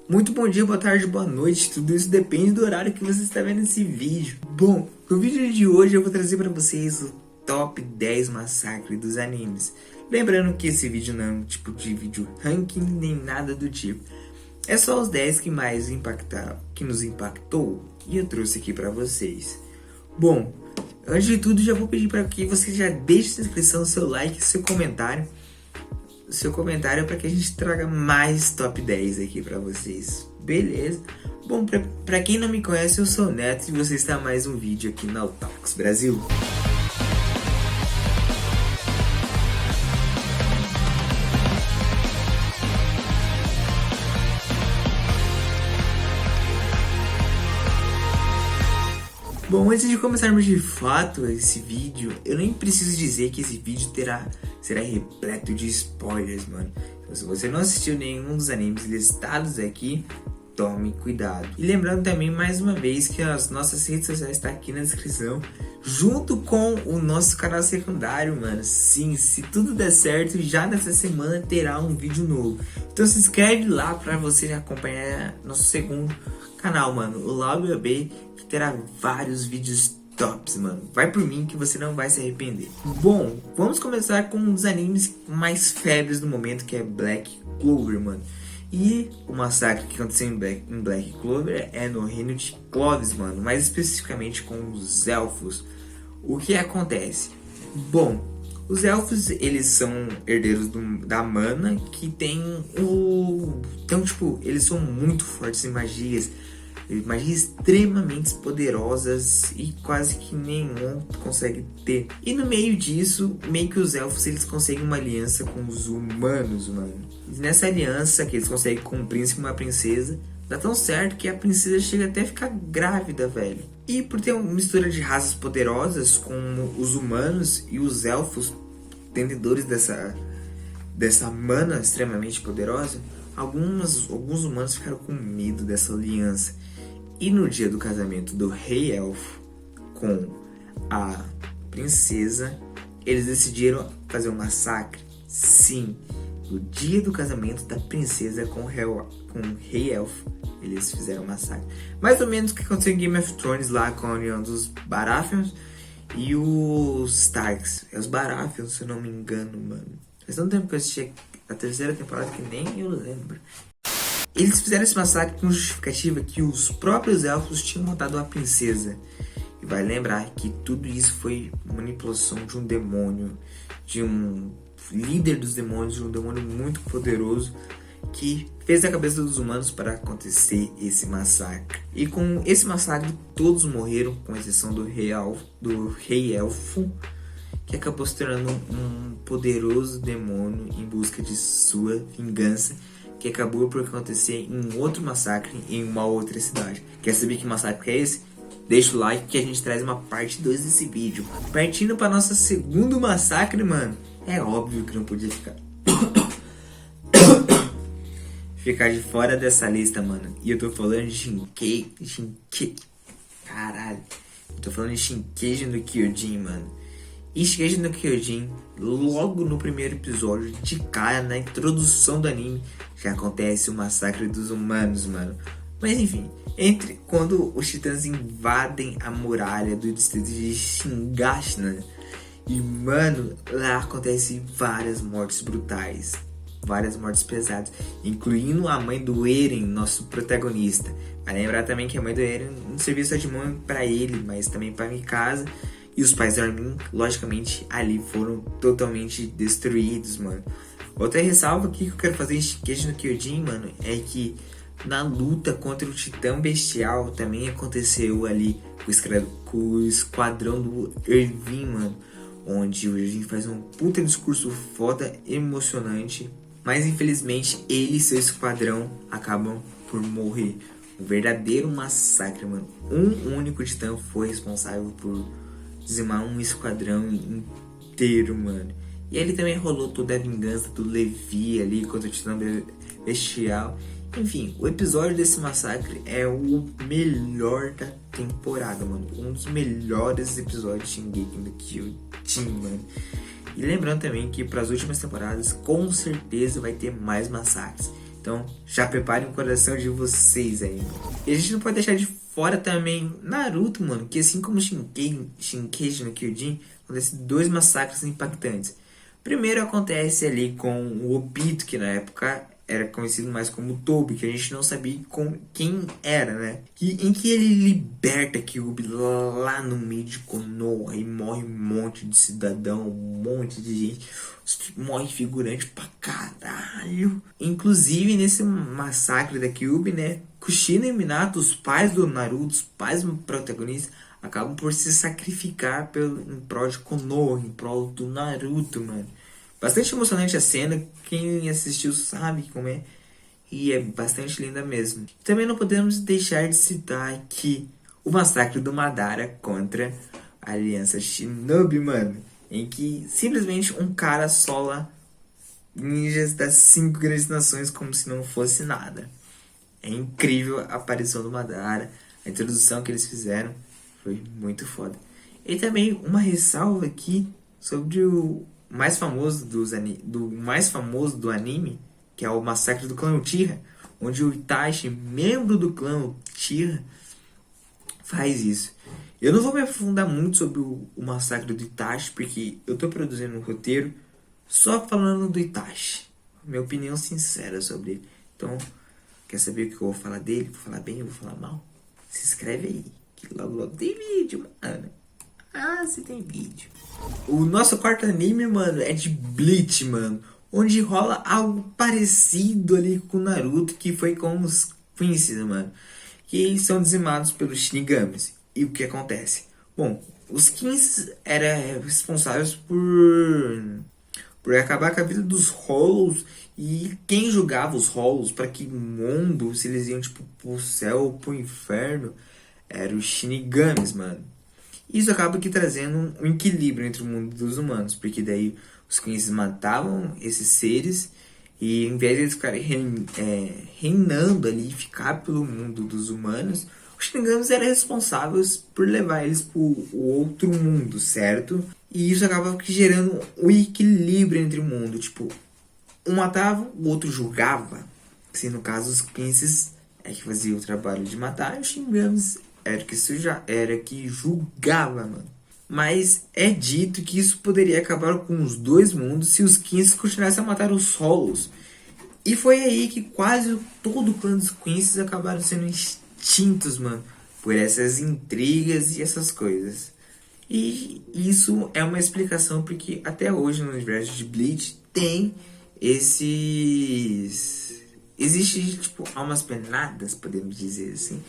Muito bom dia, boa tarde, boa noite, tudo isso depende do horário que você está vendo esse vídeo. Bom, no vídeo de hoje eu vou trazer para vocês o top 10 massacre dos animes. Lembrando que esse vídeo não é um tipo de vídeo ranking nem nada do tipo. É só os 10 que mais nos impactou e eu trouxe aqui para vocês. Bom, antes de tudo já vou pedir para que você já deixe sua inscrição, seu like, seu comentário para que a gente traga mais top 10 aqui para vocês, beleza? Bom, para quem não me conhece, eu sou o Neto e você está a mais um vídeo aqui na Otakus Brasil. Bom, antes de começarmos de fato esse vídeo, eu nem preciso dizer que esse vídeo será repleto de spoilers, mano. Então, se você não assistiu nenhum dos animes listados aqui, tome cuidado. E lembrando também, mais uma vez, que as nossas redes sociais estão aqui na descrição, junto com o nosso canal secundário, mano. Sim, se tudo der certo, já nessa semana terá um vídeo novo. Então se inscreve lá pra você acompanhar nosso segundo canal, mano, o Lobby AB, que terá vários vídeos tops, mano. Vai por mim que você não vai se arrepender. Bom, vamos começar com um dos animes mais febres do momento, que é Black Clover, mano. E o massacre que aconteceu em Black Clover é no reino de Clovis, mano. Mais especificamente com os elfos. O que acontece? Bom, os elfos, eles são herdeiros da mana, que tem o... Então, tipo, eles são muito fortes em magias extremamente poderosas e quase que nenhum consegue ter. E no meio disso, meio que os elfos, eles conseguem uma aliança com os humanos, mano. E nessa aliança que eles conseguem com um príncipe e uma princesa, dá tão certo que a princesa chega até a ficar grávida, velho. E por ter uma mistura de raças poderosas com os humanos e os elfos, tendedores dessa mana extremamente poderosa, alguns humanos ficaram com medo dessa aliança. E no dia do casamento do rei elfo com a princesa, eles decidiram fazer um massacre. Sim, no dia do casamento da princesa com o rei elfo, eles fizeram um massacre. Mais ou menos o que aconteceu em Game of Thrones lá com a união dos Baratheons e os Starks. É os Baratheons, se eu não me engano, mano. Faz tanto tempo que eu assisti a terceira temporada que nem eu lembro. Eles fizeram esse massacre com justificativa que os próprios elfos tinham matado a princesa. E vai lembrar que tudo isso foi manipulação de um demônio, de um líder dos demônios, de um demônio muito poderoso, que fez a cabeça dos humanos para acontecer esse massacre. E com esse massacre todos morreram, com exceção do rei elfo, que acabou se tornando um poderoso demônio em busca de sua vingança, que acabou por acontecer em outro massacre em uma outra cidade. Quer saber que massacre é esse? Deixa o like que a gente traz uma parte 2 desse vídeo. Partindo para nosso segundo massacre, mano, é óbvio que não podia ficar de fora dessa lista, mano. E eu tô falando de caralho. Eu tô falando de Shingeki no Kyojin, mano. E Shingeki no Kyojin, logo no primeiro episódio, de cara, na introdução do anime, já acontece o massacre dos humanos, mano. Mas enfim, quando os titãs invadem a muralha do distrito de Shingashina, e mano, lá acontecem várias mortes brutais, várias mortes pesadas, incluindo a mãe do Eren, nosso protagonista. Vai lembrar também que a mãe do Eren não serviu só de mãe pra ele, mas também pra Mikasa. E os pais do Armin, logicamente, ali foram totalmente destruídos, mano. Outra ressalva aqui que eu quero fazer em Shingeki no Kyojin, mano, é que na luta contra o Titã Bestial também aconteceu ali com o esquadrão do Erwin, mano. Onde o Erwin faz um puta discurso foda, emocionante. Mas infelizmente ele e seu esquadrão acabam por morrer. Um verdadeiro massacre, mano. Um único Titã foi responsável por dizimar um esquadrão inteiro, mano. E ele também rolou toda a vingança do Levi ali contra o Titã Bestial. Enfim, o episódio desse massacre é o melhor da temporada, mano. Um dos melhores episódios de Shingeki no Kyojin, mano. E lembrando também que para as últimas temporadas, com certeza vai ter mais massacres. Então Então, já preparem o coração de vocês aí, mano. E a gente não pode deixar de fora também Naruto, mano. Que assim como Shingeki no Kyojin, acontecem dois massacres impactantes. Primeiro acontece ali com o Obito, que na época era conhecido mais como Tobi, que a gente não sabia quem era, né? Em que ele liberta Kyuubi lá no meio de Konoha e morre um monte de cidadão, um monte de gente. Morre figurante pra caralho. Inclusive nesse massacre da Kyuubi, né? Kushina e Minato, os pais do Naruto, os pais do protagonista, acabam por se sacrificar em prol de Konoha, em prol do Naruto, mano. Bastante emocionante a cena, quem assistiu sabe como é. E é bastante linda mesmo. Também não podemos deixar de citar aqui o massacre do Madara contra a Aliança Shinobi, mano. Em que simplesmente um cara sola ninjas das 5 grandes nações como se não fosse nada. É incrível a aparição do Madara, a introdução que eles fizeram foi muito foda. E também uma ressalva aqui sobre o mais famoso do anime, que é o massacre do clã Uchiha, onde o Itachi, membro do clã Uchiha, faz isso. Eu não vou me aprofundar muito sobre o massacre do Itachi, porque eu tô produzindo um roteiro só falando do Itachi. Minha opinião sincera sobre ele. Então, quer saber o que eu vou falar dele? Vou falar bem ou vou falar mal? Se inscreve aí, que logo tem vídeo, mano. Ah, se tem vídeo. O nosso quarto anime, mano, é de Bleach, mano. Onde rola algo parecido ali com Naruto, que foi com os Quincy, mano. Que são dizimados pelos Shinigamis. E o que acontece? Bom, os Quincy eram responsáveis por acabar com a vida dos Hollows. E quem julgava os Hollows para que mundo, se eles iam tipo pro céu ou pro inferno, eram os Shinigamis, mano. Isso acaba aqui trazendo um equilíbrio entre o mundo dos humanos, porque daí os Quincy matavam esses seres e em vez de eles ficarem reinando ali, ficar pelo mundo dos humanos, os Shinigamis eram responsáveis por levar eles para o outro mundo, certo? E isso acaba aqui gerando um equilíbrio entre o mundo, tipo, um matava, o outro julgava. Se no caso os Quincy é que fazia o trabalho de matar, e os Shinigamis era que julgava, mano. Mas é dito que isso poderia acabar com os dois mundos se os Quincy continuassem a matar os Hollows. E foi aí que quase todo o clã dos Quincy acabaram sendo extintos, mano. Por essas intrigas e essas coisas. E isso é uma explicação porque até hoje no universo de Bleach tem esses... Existe, tipo, almas penadas, podemos dizer assim.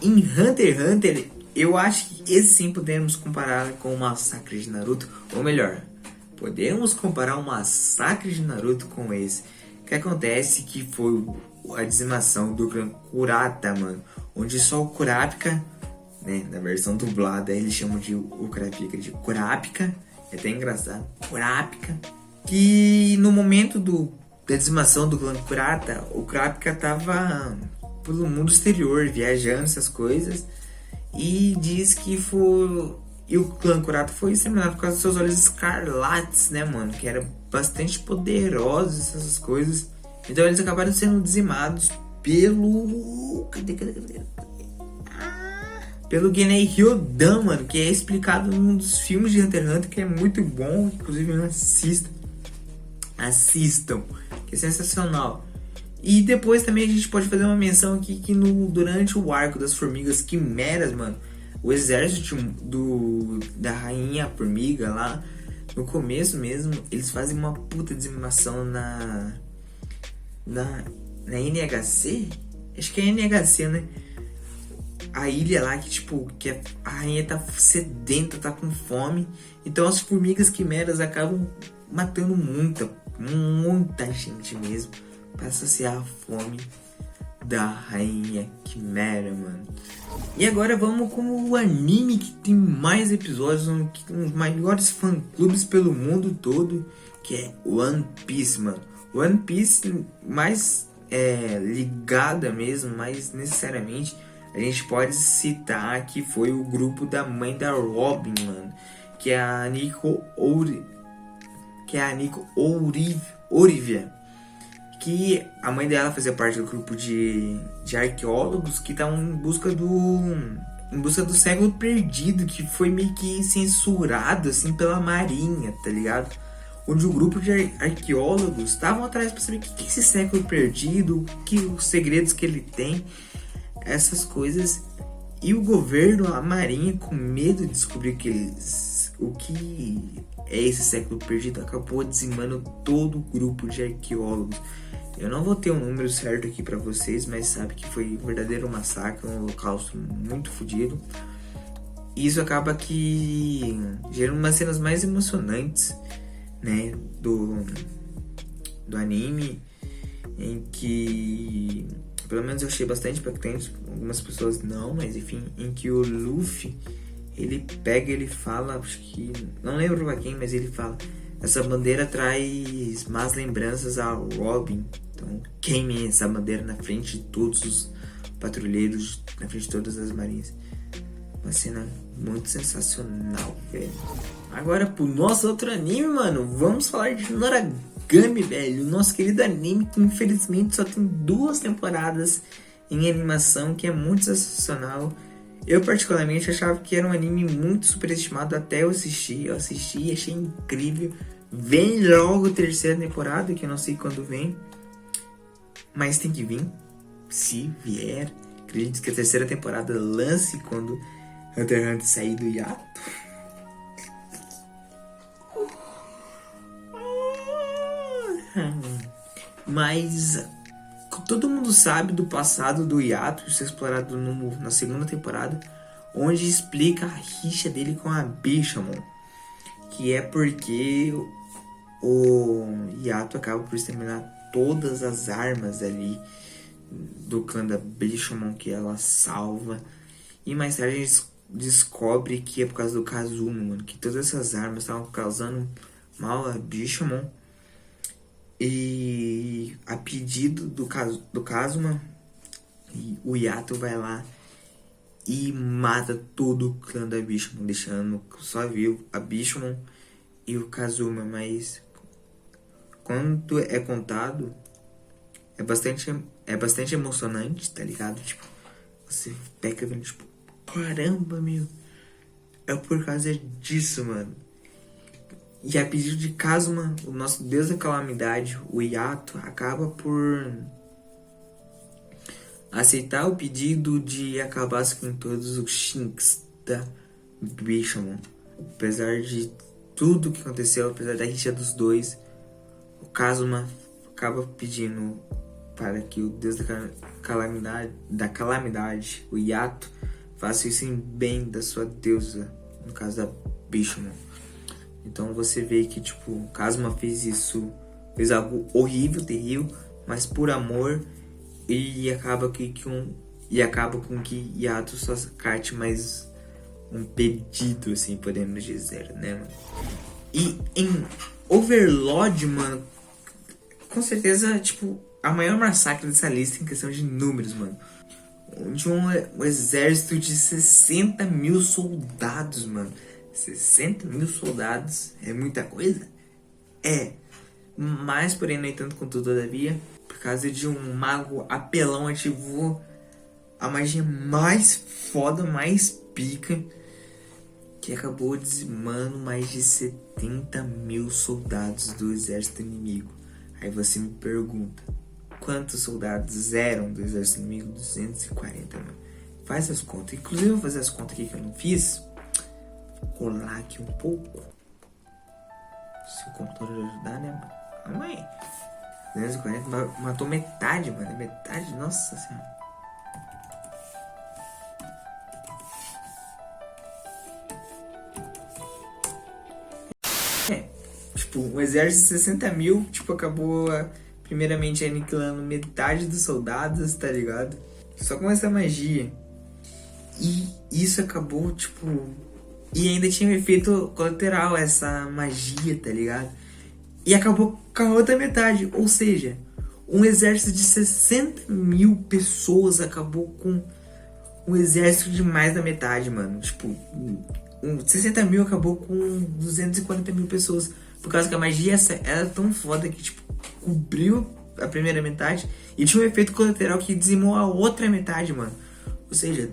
Em Hunter x Hunter, eu acho que esse sim podemos comparar com o massacre de Naruto. Ou melhor, podemos comparar o massacre de Naruto com esse. O que acontece que foi a dizimação do clã Kurata, mano. Onde só o Kurapika, né, na versão dublada, eles chamam o Kurapika de Kurapika. É até engraçado. Kurapika. Que no momento da dizimação do clã Kurata, o Kurapika tava pelo mundo exterior, viajando essas coisas, e diz que foi... E o clã Kurata foi exterminado por causa dos seus olhos escarlates, né, mano, que era bastante poderosos, essas coisas. Então eles acabaram sendo dizimados pelo... Cadê? Pelo Genei Hyodan, mano, que é explicado num dos filmes de Hunter x Hunter, que é muito bom, inclusive assistam, que é sensacional. E depois também a gente pode fazer uma menção aqui que durante o arco das formigas quimeras, mano, o exército da rainha formiga lá, no começo mesmo, eles fazem uma puta dizimação na NHC? Acho que é NHC, né? A ilha lá que, tipo, que a rainha tá sedenta, tá com fome. Então as formigas quimeras acabam matando muita gente mesmo, para saciar a fome da rainha quimera, mano. E agora vamos com o anime que tem mais episódios, um dos maiores fã-clubes pelo mundo todo, que é One Piece, mano. One Piece mais ligada mesmo, mais necessariamente, a gente pode citar que foi o grupo da mãe da Robin, mano, que é a Nico Olivia, que a mãe dela fazia parte do grupo de arqueólogos que estavam em busca do século perdido, que foi meio que censurado assim pela Marinha, tá ligado? Onde o grupo de arqueólogos estavam atrás para saber o que é esse século perdido, que os segredos que ele tem, essas coisas. E o governo, a Marinha, com medo de descobrir o que é esse século perdido, acabou dizimando todo o grupo de arqueólogos. Eu não vou ter um número certo aqui pra vocês, mas sabe que foi um verdadeiro massacre, um holocausto muito fodido. E isso acaba que gera umas cenas mais emocionantes, né, do anime, em que, pelo menos eu achei bastante impactante, algumas pessoas não, mas enfim, em que o Luffy, ele fala, acho que, não lembro pra quem, mas ele fala: essa bandeira traz más lembranças ao Robin, então queime essa bandeira na frente de todos os patrulheiros, na frente de todas as marinhas. Uma cena muito sensacional, velho. Agora pro nosso outro anime, mano, vamos falar de Noragami, velho. Nosso querido anime que infelizmente só tem 2 temporadas em animação, que é muito sensacional. Eu particularmente achava que era um anime muito superestimado até eu assistir. Eu assisti e achei incrível. Vem logo a 3ª temporada, que eu não sei quando vem, mas tem que vir, se vier. Acredito que a 3ª temporada lance quando Hunter x Hunter sair do hiato. Mas todo mundo sabe do passado do hiato, isso é explorado na 2ª temporada, onde explica a rixa dele com a Bishamon, que é porque o Yato acaba por exterminar todas as armas ali do clã da Bishamon que ela salva. E mais tarde a gente descobre que é por causa do Kazuma, mano, que todas essas armas estavam causando mal a Bishamon. E a pedido do Kazuma, o Yato vai lá e mata todo o clã da Bishamon, deixando só vivo a Bishamon e o Kazuma. Mas quando é contado, é bastante emocionante, tá ligado? Tipo, você pega vendo, tipo, caramba, meu, é por causa disso, mano. E a pedido de Kazuma, o nosso deus da calamidade, o Yato, acaba por aceitar o pedido de acabar com todos os Shinks da Bishamon. Apesar de tudo que aconteceu, apesar da rixa dos dois, o Kazuma acaba pedindo para que o deus da calamidade, o Yato, faça isso em bem da sua deusa, no caso da Bishamon. Então você vê que, tipo, o Kazuma fez algo horrível, terrível, mas por amor, e acaba com que Yato só carte mais um pedido, assim, podemos dizer, né, mano? E em Overlord, mano, com certeza, tipo, a maior massacre dessa lista em questão de números, mano. Onde um exército de 60 mil soldados, mano. 60 mil soldados é muita coisa? É. Mas, porém, no entanto, contudo, todavia, por causa de um mago apelão, ativou a magia mais foda, mais pica, que acabou dizimando mais de 70 mil soldados do exército inimigo. Aí você me pergunta, quantos soldados eram do exército inimigo? 240, mano. Faz as contas. Inclusive, eu vou fazer as contas aqui que eu não fiz. Rolar aqui um pouco. Se o computador ajudar, né, mano? Calma aí. 240 matou metade, mano. Metade, nossa senhora. Tipo, um exército de 60 mil, tipo, acabou primeiramente aniquilando metade dos soldados, tá ligado? Só com essa magia. E isso acabou, tipo... E ainda tinha um efeito colateral, essa magia, tá ligado? E acabou com a outra metade. Ou seja, um exército de 60 mil pessoas acabou com um exército de mais da metade, mano. Tipo, 60 mil acabou com 240 mil pessoas. Por causa que a magia era tão foda que, tipo, cobriu a primeira metade e tinha um efeito colateral que dizimou a outra metade, mano. Ou seja,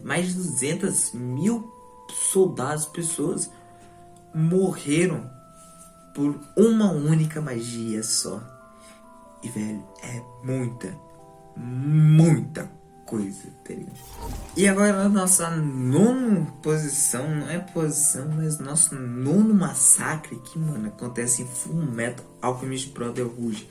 mais de 200 mil soldados, pessoas, morreram por uma única magia só. E, velho, é muita coisa, tá ligado? E agora a nossa nona posição, não é posição, mas nosso nono massacre que, mano, acontece em Fullmetal Alchemist Brotherhood.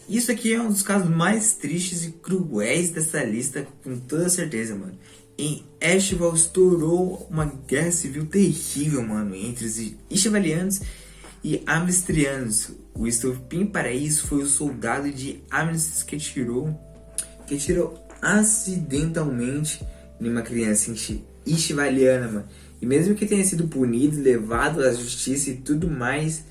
Isso aqui é um dos casos mais tristes e cruéis dessa lista, com toda certeza, mano. Em Ashval estourou uma guerra civil terrível, mano, entre os Ishvalianos e Amnestrianos. O estopim para isso foi o soldado de Amnesty que atirou acidentalmente em uma criança Ishvaliana, mano. E mesmo que tenha sido punido, levado à justiça e tudo mais,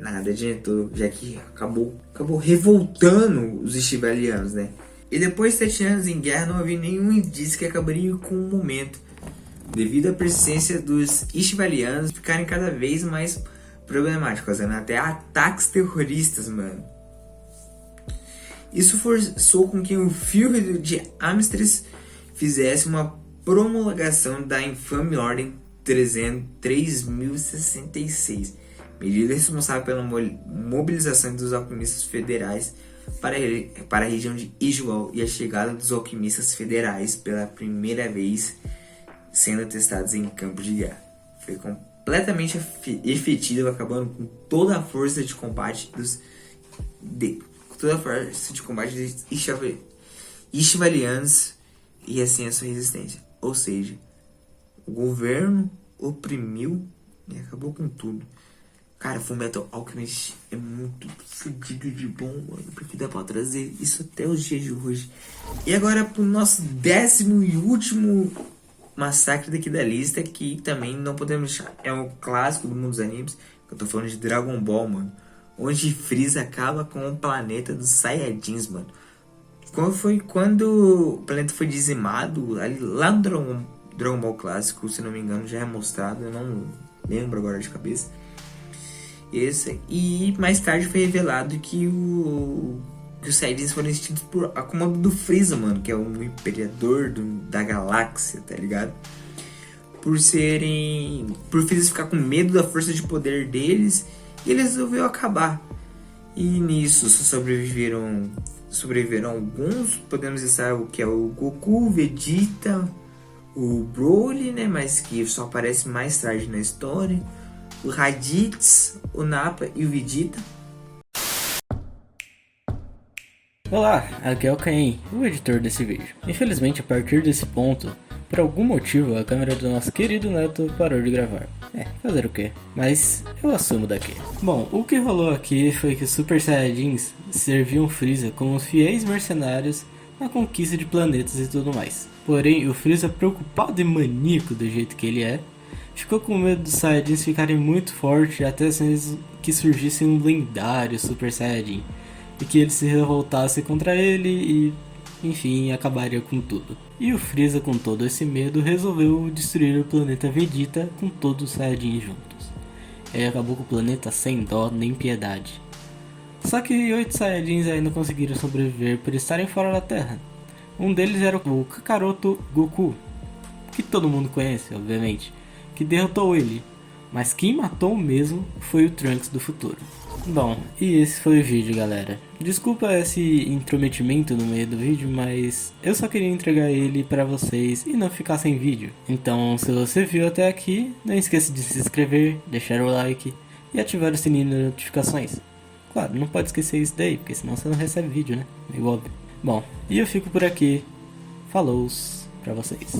nada adiantou, já que acabou revoltando os Ishvalianos, né? E depois de 7 anos em guerra, não havia nenhum indício que acabaria com o momento, devido à persistência dos Ishvalianos ficarem cada vez mais problemáticos, fazendo até ataques terroristas, mano. Isso forçou com que o Führer de Amsterdã fizesse uma promulgação da infame Ordem 3066, medida responsável pela mobilização dos alquimistas federais para a região de Ishval e a chegada dos alquimistas federais pela primeira vez sendo testados em campos de guerra. Foi completamente efetivo, acabando com toda a força de combate dos Ishvalianos e assim a sua resistência. Ou seja, o governo oprimiu e acabou com tudo. Cara, Fullmetal Alchemist é muito fodido de bom, mano, porque dá pra trazer isso até os dias de hoje. E agora pro nosso 10º e último massacre daqui da lista, que também não podemos deixar. É um clássico do mundo dos animes, que eu tô falando de Dragon Ball, mano. Onde Freeza acaba com o planeta dos Saiyajins, mano. Quando o planeta foi dizimado, ali, lá no Dragon Ball clássico, se não me engano, já é mostrado, eu não lembro agora de cabeça. E mais tarde foi revelado que os Saiyajins foram extintos por comando do Freeza, mano, que é o imperador da galáxia, tá ligado? Por Freeza ficar com medo da força de poder deles, e ele resolveu acabar. E nisso só sobreviveram alguns, podemos dizer o que é o Goku, o Vegeta, o Broly, né, mas que só aparece mais tarde na história, o Raditz, o Nappa e o Vegeta. Olá, aqui é o Caim, o editor desse vídeo. Infelizmente, a partir desse ponto, por algum motivo, a câmera do nosso querido neto parou de gravar. Fazer o quê? Mas eu assumo daqui. Bom, o que rolou aqui foi que os Super Saiyajins serviam Freeza como os fiéis mercenários na conquista de planetas e tudo mais. Porém, o Freeza, preocupado e maníaco do jeito que ele é, ficou com medo dos Saiyajins ficarem muito fortes até que surgisse um lendário Super Saiyajin e que ele se revoltasse contra ele e, enfim, acabaria com tudo. E o Freeza, com todo esse medo, resolveu destruir o planeta Vegeta com todos os Saiyajins juntos. Ele acabou com o planeta sem dó nem piedade. Só que 8 Saiyajins ainda conseguiram sobreviver por estarem fora da Terra. Um deles era o Kakaroto Goku, que todo mundo conhece, obviamente, que derrotou ele, mas quem matou mesmo foi o Trunks do futuro. Bom, e esse foi o vídeo, galera. Desculpa esse intrometimento no meio do vídeo, mas eu só queria entregar ele pra vocês e não ficar sem vídeo. Então, se você viu até aqui, não esqueça de se inscrever, deixar o like e ativar o sininho de notificações. Claro, não pode esquecer isso daí, porque senão você não recebe vídeo, né? Meio óbvio. Bom, e eu fico por aqui. Falou pra vocês.